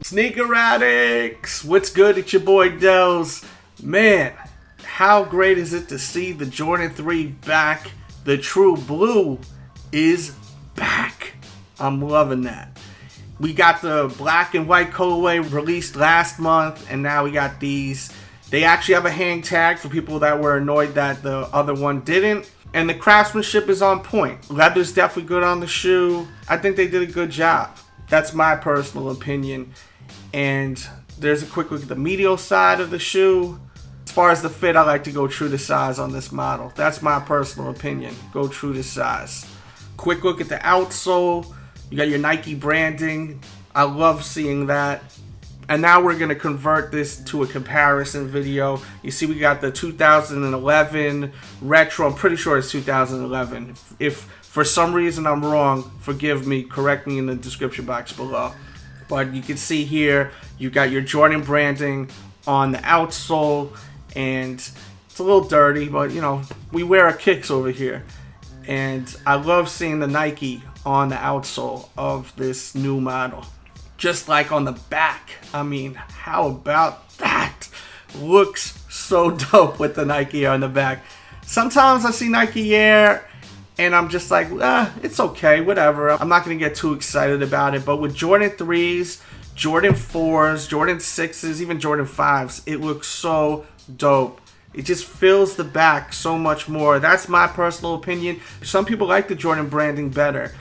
Sneaker addicts, what's good? It's your boy Dells. Man, how great is it to see the Jordan 3 back? The true blue is back. I'm loving that. We got the black and white colorway released last month, and now we got these. They actually have a hang tag for people that were annoyed that the other one didn't. And the craftsmanship is on point. Leather's definitely good on the shoe. I think they did a good job. That's my personal opinion. And there's a quick look at the medial side of the shoe. As far as the fit, I like to go true to size on this model. That's my personal opinion. Go true to size. Quick look at the outsole. You got your Nike branding. I love seeing that. And now we're going to convert this to a comparison video. You see we got the 2011 retro. I'm pretty sure it's 2011. If for some reason I'm wrong, forgive me. Correct me in the description box below. But you can see here, you got your Jordan branding on the outsole. And it's a little dirty, but you know, we wear our kicks over here. And I love seeing the Nike on the outsole of this new model. Just like on the back. I mean, how about that? Looks so dope with the Nike Air on the back. Sometimes I see Nike Air and I'm just like, it's okay, whatever. I'm not going to get too excited about it. But with Jordan 3s, Jordan 4s, Jordan 6s, even Jordan 5s, it looks so dope. It just fills the back so much more. That's my personal opinion. Some people like the Jordan branding better.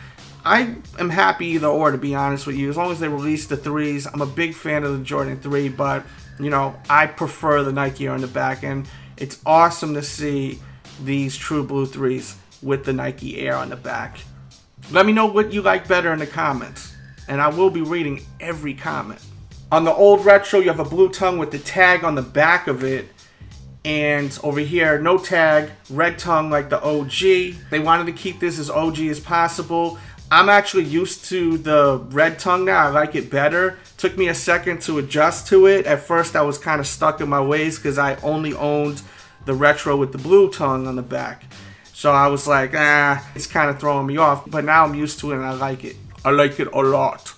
I am happy either or, to be honest with you. As long as they release the 3s, I'm a big fan of the Jordan 3, but, you know, I prefer the Nike Air on the back, and it's awesome to see these true blue 3s with the Nike Air on the back. Let me know what you like better in the comments, and I will be reading every comment. On the old retro, you have a blue tongue with the tag on the back of it, and over here, no tag, red tongue like the OG. They wanted to keep this as OG as possible. I'm actually used to the red tongue now. I like it better. Took me a second to adjust to it. At first, I was kind of stuck in my ways because I only owned the retro with the blue tongue on the back. So I was like, it's kind of throwing me off. But now I'm used to it and I like it. I like it a lot.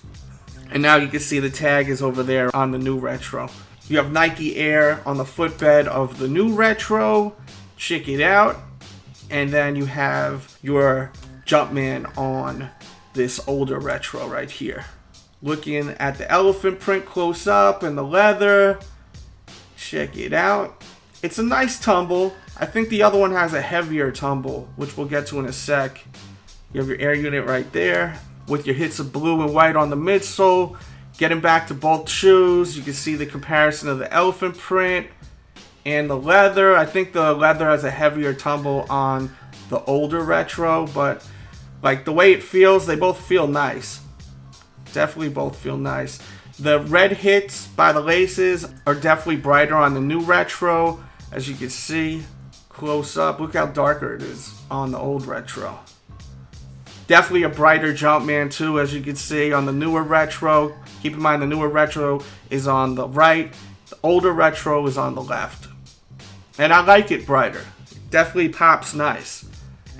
And now you can see the tag is over there on the new retro. You have Nike Air on the footbed of the new retro. Check it out. And then you have your Jumpman on this older retro right here. Looking at the elephant print close up and the leather. Check it out. It's a nice tumble. I think the other one has a heavier tumble, which we'll get to in a sec. You have your air unit right there with your hits of blue and white on the midsole. Getting back to both shoes, you can see the comparison of the elephant print and the leather. I think the leather has a heavier tumble on the older retro, but like the way it feels, they both feel nice. Definitely both feel nice. The red hits by the laces are definitely brighter on the new retro. As you can see, close up, look how darker it is on the old retro. Definitely a brighter Jumpman too, as you can see on the newer retro. Keep in mind the newer retro is on the right, the older retro is on the left. And I like it brighter. It definitely pops nice.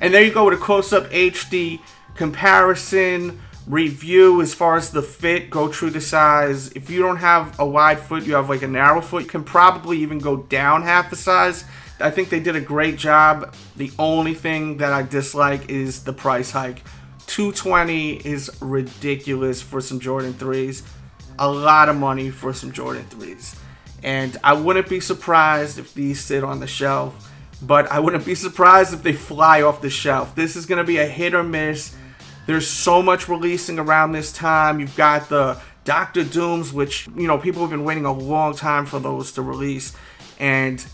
And there you go with a close-up HD comparison review as far as the fit. Go true to size. If you don't have a wide foot, you have like a narrow foot, you can probably even go down half a size. I think they did a great job. The only thing that I dislike is the price hike. $220 is ridiculous for some Jordan 3s. A lot of money for some Jordan 3s. And I wouldn't be surprised if these sit on the shelf. But I wouldn't be surprised if they fly off the shelf. This is going to be a hit or miss. There's so much releasing around this time. You've got the Dr. Dooms, which, you know, people have been waiting a long time for those to release. And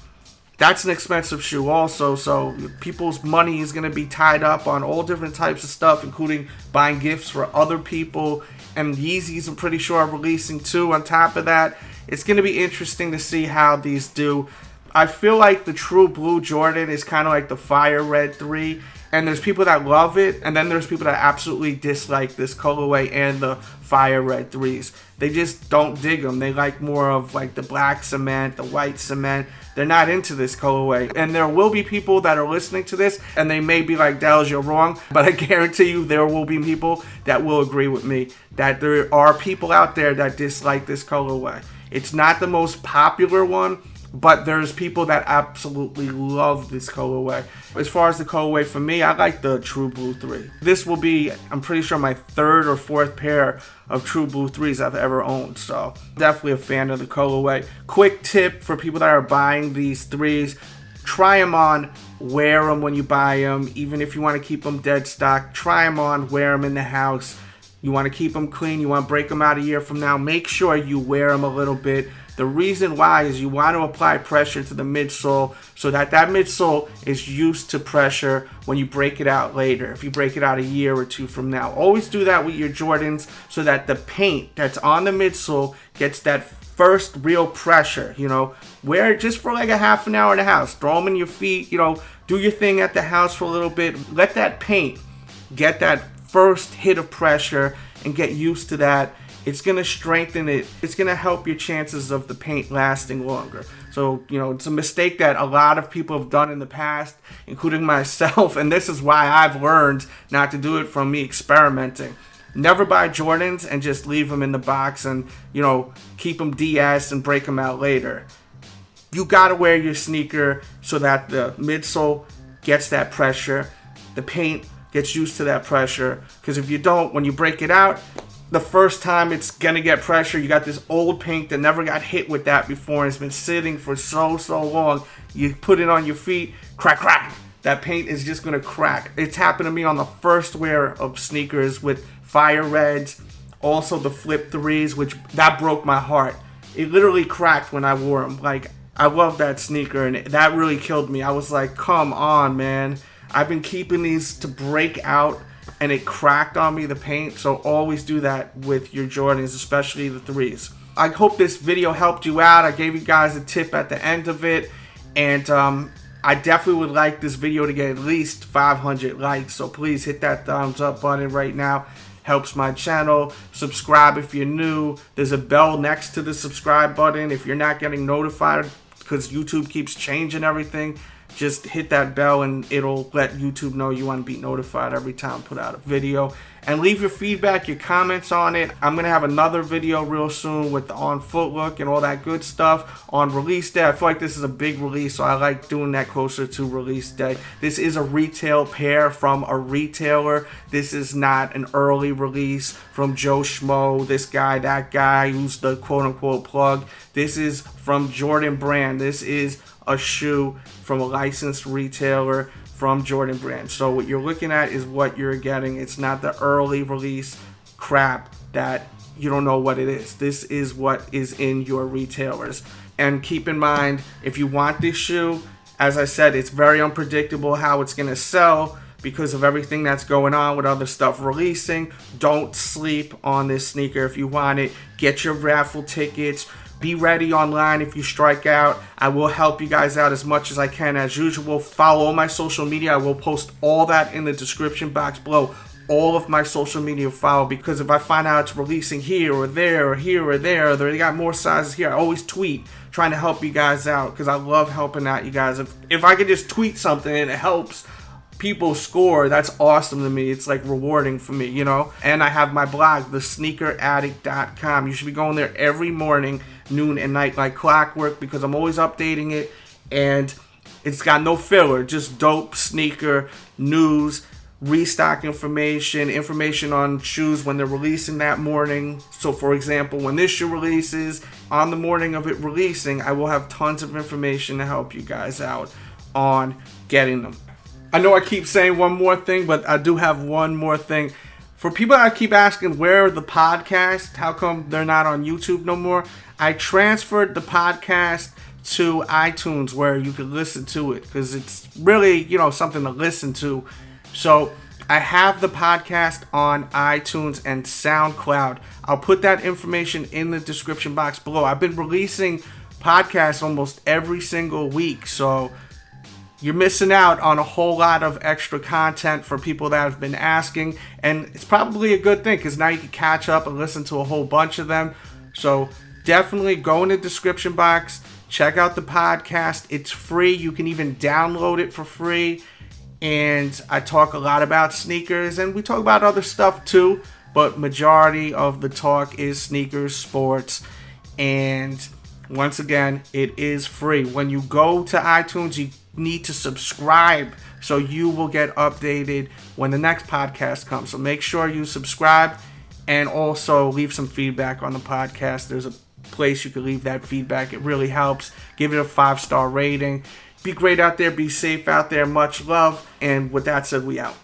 that's an expensive shoe also. So people's money is going to be tied up on all different types of stuff, including buying gifts for other people. And Yeezys, I'm pretty sure, are releasing too. On top of that, it's going to be interesting to see how these do. I feel like the true blue Jordan is kind of like the fire red 3, And there's people that love it, and then there's people that absolutely dislike this colorway and the fire red 3s. They just don't dig them. They like more of like the black cement, the white cement. They're not into this colorway. And there will be people that are listening to this, and they may be like, Dells, you're wrong. But I guarantee you there will be people that will agree with me that there are people out there that dislike this colorway. It's not the most popular one, but there's people that absolutely love this colorway. As far as the colorway for me, I like the True Blue 3. This will be, I'm pretty sure, my 3rd or 4th pair of True Blue 3s I've ever owned. So definitely a fan of the colorway. Quick tip for people that are buying these 3s, try them on, wear them when you buy them. Even if you want to keep them dead stock, try them on, wear them in the house. You want to keep them clean, you want to break them out a year from now, make sure you wear them a little bit. The reason why is you want to apply pressure to the midsole so that midsole is used to pressure when you break it out later, if you break it out a year or 2 from now. Always do that with your Jordans so that the paint that's on the midsole gets that first real pressure. You know, wear it just for like a half an hour in the house. Throw them in your feet, you know, do your thing at the house for a little bit. Let that paint get that first hit of pressure and get used to that. It's going to strengthen it. It's going to help your chances of the paint lasting longer. So, you know, it's a mistake that a lot of people have done in the past, including myself. And this is why I've learned not to do it from me experimenting. Never buy Jordans and just leave them in the box and, you know, keep them DS and break them out later. You got to wear your sneaker so that the midsole gets that pressure. The paint gets used to that pressure. Because if you don't, when you break it out, the first time it's gonna get pressure. You got this old paint that never got hit with that before and it's been sitting for so long. You put it on your feet, crack. That paint is just gonna crack. It's happened to me on the first wear of sneakers with fire reds, also the flip 3s, which that broke my heart. It literally cracked when I wore them. Like, I love that sneaker and that really killed me. I was like, come on, man. I've been keeping these to break out and it cracked on me, the paint. So always do that with your Jordans, especially the 3s. I hope this video helped you out. I gave you guys a tip at the end of it. And I definitely would like this video to get at least 500 likes. So please hit that thumbs up button right now. Helps my channel. Subscribe if you're new. There's a bell next to the subscribe button. If you're not getting notified because YouTube keeps changing everything, just hit that bell and it'll let YouTube know you want to be notified every time I put out a video. And leave your feedback, your comments on it. I'm going to have another video real soon with the on foot look and all that good stuff on release day. I feel like this is a big release, so I like doing that closer to release day. This is a retail pair from a retailer. This is not an early release from Joe Schmo, this guy, that guy who's the quote-unquote plug. This is from Jordan Brand. This is a shoe from a licensed retailer from Jordan Brand. So what you're looking at is what you're getting. It's not the early release crap that you don't know what it is. This is what is in your retailers. And keep in mind, if you want this shoe, as I said, it's very unpredictable how it's going to sell because of everything that's going on with other stuff releasing. Don't sleep on this sneaker. If you want it, get your raffle tickets. Be ready online if you strike out. I will help you guys out as much as I can as usual. Follow my social media. I will post all that in the description box below. All of my social media follow, because if I find out it's releasing here or there or here or there, they got more sizes here, I always tweet trying to help you guys out because I love helping out you guys. If I could just tweet something and it helps people score, that's awesome to me. It's like rewarding for me, you know. And I have my blog, thesneakeraddict.com. You should be going there every morning, noon and night like clockwork, because I'm always updating it and it's got no filler, just dope sneaker news, restock information on shoes when they're releasing that morning. So for example, when this shoe releases, on the morning of it releasing, I will have tons of information to help you guys out on getting them. I know I keep saying one more thing, but I do have one more thing. For people that keep asking where are the podcasts, how come they're not on YouTube no more? I transferred the podcast to iTunes where you can listen to it because it's really, you know, something to listen to. So I have the podcast on iTunes and SoundCloud. I'll put that information in the description box below. I've been releasing podcasts almost every single week, so you're missing out on a whole lot of extra content for people that have been asking. And it's probably a good thing because now you can catch up and listen to a whole bunch of them. So definitely go in the description box. Check out the podcast. It's free. You can even download it for free. And I talk a lot about sneakers, and we talk about other stuff too. But majority of the talk is sneakers, sports, and once again, it is free. When you go to iTunes, you need to subscribe so you will get updated when the next podcast comes. So make sure you subscribe and also leave some feedback on the podcast. There's a place you can leave that feedback. It really helps. Give it a 5-star rating. Be great out there. Be safe out there. Much love. And with that said, we out.